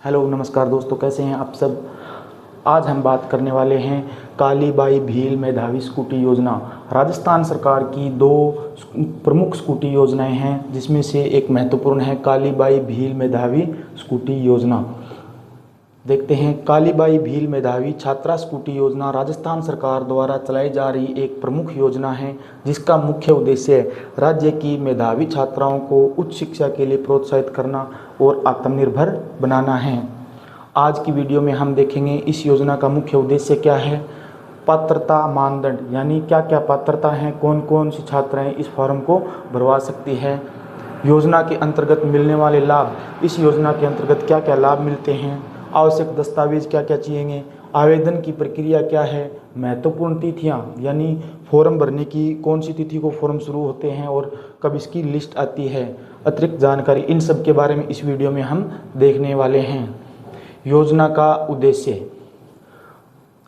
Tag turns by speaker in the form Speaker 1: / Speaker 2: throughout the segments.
Speaker 1: Hello नमस्कार दोस्तों, कैसे हैं आप सब। आज हम बात करने वाले हैं कालीबाई भील मेधावी स्कूटी योजना। राजस्थान सरकार की दो प्रमुख स्कूटी योजनाएं हैं, जिसमें से एक महत्वपूर्ण है कालीबाई भील मेधावी स्कूटी योजना। देखते हैं, कालीबाई भील मेधावी छात्रा स्कूटी योजना राजस्थान सरकार द्वारा चलाई जा रही एक प्रमुख योजना है, जिसका मुख्य उद्देश्य राज्य की मेधावी छात्राओं को उच्च शिक्षा के लिए प्रोत्साहित करना और आत्मनिर्भर बनाना है। आज की वीडियो में हम देखेंगे इस योजना का मुख्य उद्देश्य क्या है, पात्रता मानदंड यानी क्या क्या पात्रता है, कौन कौन सी छात्राएं इस फॉर्म को भरवा सकती है, योजना के अंतर्गत मिलने वाले लाभ, इस योजना के अंतर्गत क्या क्या लाभ मिलते हैं, आवश्यक दस्तावेज क्या क्या चाहिए, आवेदन की प्रक्रिया क्या है, महत्वपूर्ण तिथियां यानी फॉर्म भरने की कौन सी तिथि को फॉर्म शुरू होते हैं और कब इसकी लिस्ट आती है, अतिरिक्त जानकारी, इन सब के बारे में इस वीडियो में हम देखने वाले हैं। योजना का उद्देश्य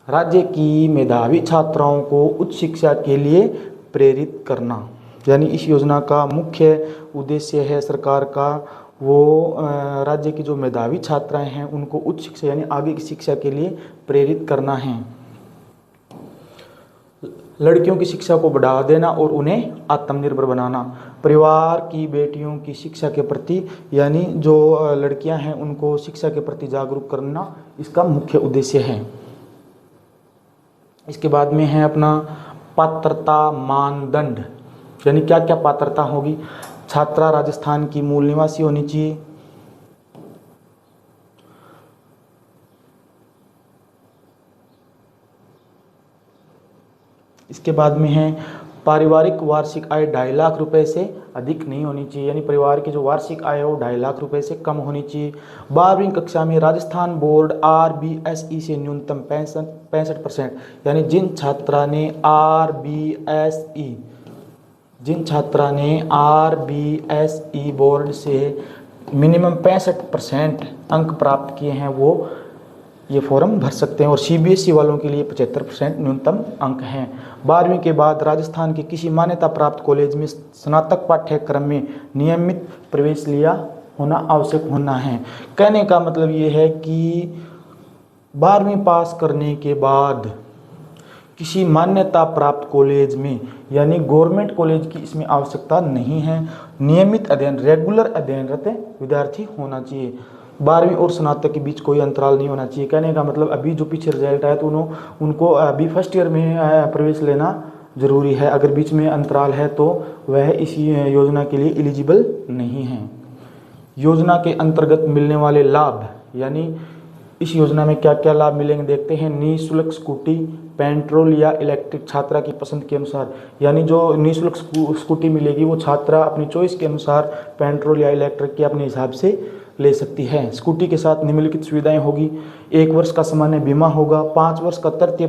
Speaker 1: राज्य की मेधावी छात्राओं को उच्च शिक्षा के लिए प्रेरित करना, यानी इस योजना का मुख्य उद्देश्य है सरकार का वो राज्य की जो मेधावी छात्राएं हैं उनको उच्च शिक्षा यानी आगे की शिक्षा के लिए प्रेरित करना है। लड़कियों की शिक्षा को बढ़ावा देना और उन्हें आत्मनिर्भर बनाना, परिवार की बेटियों की शिक्षा के प्रति यानी जो लड़कियां हैं उनको शिक्षा के प्रति जागरूक करना इसका मुख्य उद्देश्य है। इसके बाद में है अपना पात्रता मानदंड, यानी क्या क्या पात्रता होगी। छात्रा राजस्थान की मूल निवासी होनी चाहिए, इसके बाद में है पारिवारिक वार्षिक आय 2.5 लाख रुपए से अधिक नहीं होनी चाहिए, यानी परिवार की जो वार्षिक आय है वो 2.5 लाख रुपए से कम होनी चाहिए। 12वीं कक्षा में राजस्थान बोर्ड RBSE से न्यूनतम 65%, यानी जिन छात्रा ने RBSE बोर्ड से मिनिमम 65% अंक प्राप्त किए हैं वो ये फॉर्म भर सकते हैं, और CBSE वालों के लिए 75% न्यूनतम अंक हैं। 12वीं के बाद राजस्थान के किसी मान्यता प्राप्त कॉलेज में स्नातक पाठ्यक्रम में नियमित प्रवेश लिया होना आवश्यक होना है। कहने का मतलब ये है कि 12वीं पास करने के बाद किसी मान्यता प्राप्त कॉलेज में यानी गवर्नमेंट कॉलेज की इसमें आवश्यकता नहीं है, नियमित अध्ययन रेगुलर अध्ययनरत विद्यार्थी होना चाहिए। 12वीं और स्नातक के बीच कोई अंतराल नहीं होना चाहिए। कहने का मतलब अभी जो पीछे रिजल्ट आया तो उनको अभी फर्स्ट ईयर में प्रवेश लेना जरूरी है, अगर बीच में अंतराल है तो वह इस योजना के लिए एलिजिबल नहीं है। योजना के अंतर्गत मिलने वाले लाभ, यानी इस योजना में क्या क्या लाभ मिलेंगे देखते हैं। निःशुल्क स्कूटी, पेट्रोल या इलेक्ट्रिक छात्रा की पसंद के अनुसार, यानी जो निःशुल्क स्कूटी मिलेगी वो छात्रा अपनी चॉइस के अनुसार पेट्रोल या इलेक्ट्रिक के अपने हिसाब से ले सकती है। स्कूटी के साथ निम्नलिखित सुविधाएं होगी। 1 वर्ष का सामान्य बीमा होगा, 5 वर्ष का तृतीय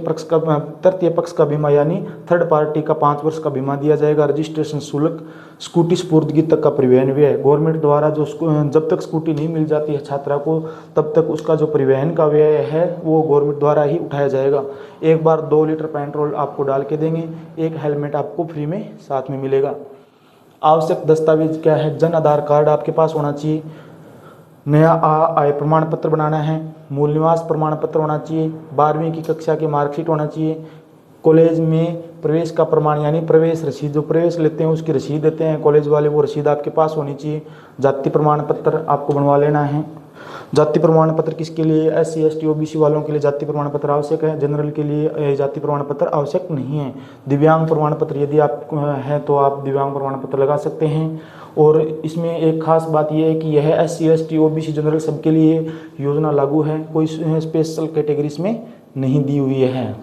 Speaker 1: पक्ष का बीमा यानी थर्ड पार्टी का 5 वर्ष का बीमा दिया जाएगा। रजिस्ट्रेशन शुल्क, स्कूटी स्पुर्दगी तक का परिवहन व्यय गवर्नमेंट द्वारा जो जब तक स्कूटी नहीं मिल जाती है छात्रा को तब तक उसका जो परिवहन का व्यय है वो गवर्नमेंट द्वारा ही उठाया जाएगा। एक बार 2 लीटर पेट्रोल आपको डाल के देंगे, एक हेलमेट आपको फ्री में साथ में मिलेगा। आवश्यक दस्तावेज क्या है, जन आधार कार्ड आपके पास होना चाहिए, नया आय प्रमाण पत्र बनाना है, मूल निवास प्रमाण पत्र होना चाहिए, 12वीं की कक्षा की मार्कशीट होना चाहिए, कॉलेज में प्रवेश का प्रमाण यानी प्रवेश रसीद, जो प्रवेश लेते हैं उसकी रसीद देते हैं कॉलेज वाले, वो रसीद आपके पास होनी चाहिए। जाति प्रमाण पत्र आपको बनवा लेना है। जाति प्रमाण पत्र किसके लिए, SC ST OBC वालों के लिए जाति प्रमाण पत्र आवश्यक है, जनरल के लिए जाति प्रमाण पत्र आवश्यक नहीं है। दिव्यांग प्रमाण पत्र यदि आप हैं तो आप दिव्यांग प्रमाण पत्र लगा सकते हैं। और इसमें एक खास बात यह है कि यह SC ST OBC जनरल सबके लिए योजना लागू है, कोई स्पेशल कैटेगरीज में नहीं दी हुई है।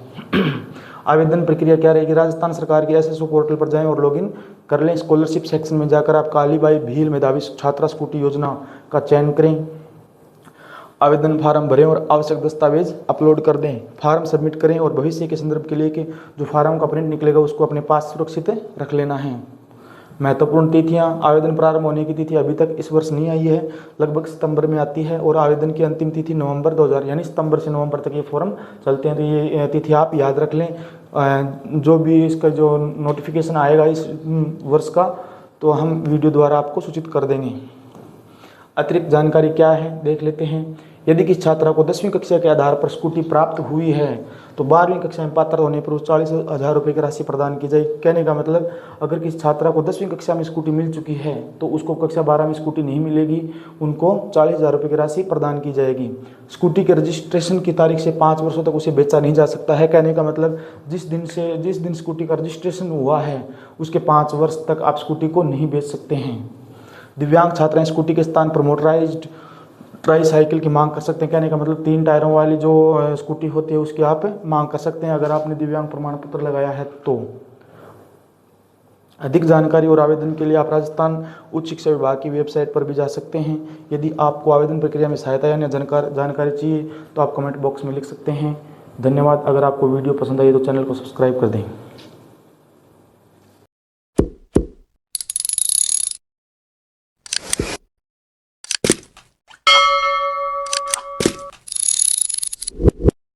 Speaker 1: आवेदन प्रक्रिया क्या रहेगी, राजस्थान सरकार के SSO पोर्टल पर जाएं और लॉगिन कर लें। स्कॉलरशिप सेक्शन में जाकर आप कालीबाई भील मेधावी छात्रा स्कूटी योजना का चयन करें, आवेदन फार्म भरें और आवश्यक दस्तावेज अपलोड कर दें, फार्म सबमिट करें और भविष्य के संदर्भ के लिए कि जो फार्म का प्रिंट निकलेगा उसको अपने पास सुरक्षित रख लेना है। महत्वपूर्ण तिथियां, आवेदन प्रारंभ होने की तिथि अभी तक इस वर्ष नहीं आई है, लगभग सितंबर में आती है, और आवेदन की अंतिम तिथि नवंबर 2000 यानी सितंबर से नवंबर तक ये फॉर्म चलते हैं, तो ये तिथि आप याद रख लें। जो भी इसका जो नोटिफिकेशन आएगा इस वर्ष का तो हम वीडियो द्वारा आपको सूचित कर देंगे। अतिरिक्त जानकारी क्या है देख लेते हैं। यदि किसी छात्रा को 10वीं कक्षा के आधार पर स्कूटी प्राप्त हुई है तो 12वीं कक्षा में पात्र होने पर उस 40,000 रुपये की राशि प्रदान की जाएगी। कहने का मतलब अगर किसी छात्रा को 10वीं कक्षा में स्कूटी मिल चुकी है तो उसको कक्षा 12 में स्कूटी नहीं मिलेगी, उनको 40,000 रुपये की राशि प्रदान की जाएगी। स्कूटी के रजिस्ट्रेशन की तारीख से 5 वर्षों तक उसे बेचा नहीं जा सकता है। कहने का मतलब जिस दिन स्कूटी का रजिस्ट्रेशन हुआ है उसके 5 वर्ष तक आप स्कूटी को नहीं बेच सकते हैं। दिव्यांग छात्राएं स्कूटी के स्थान पर मोटराइज्ड ट्राईसाइकिल की मांग कर सकते हैं। कहने का मतलब 3 टायरों वाली जो स्कूटी होती है उसकी आप मांग कर सकते हैं अगर आपने दिव्यांग प्रमाण पत्र लगाया है तो। अधिक जानकारी और आवेदन के लिए आप राजस्थान उच्च शिक्षा विभाग की वेबसाइट पर भी जा सकते हैं। यदि आपको आवेदन प्रक्रिया में सहायता या जानकारी चाहिए तो आप कमेंट बॉक्स में लिख सकते हैं। धन्यवाद। अगर आपको वीडियो पसंद आई तो चैनल को सब्सक्राइब कर दें।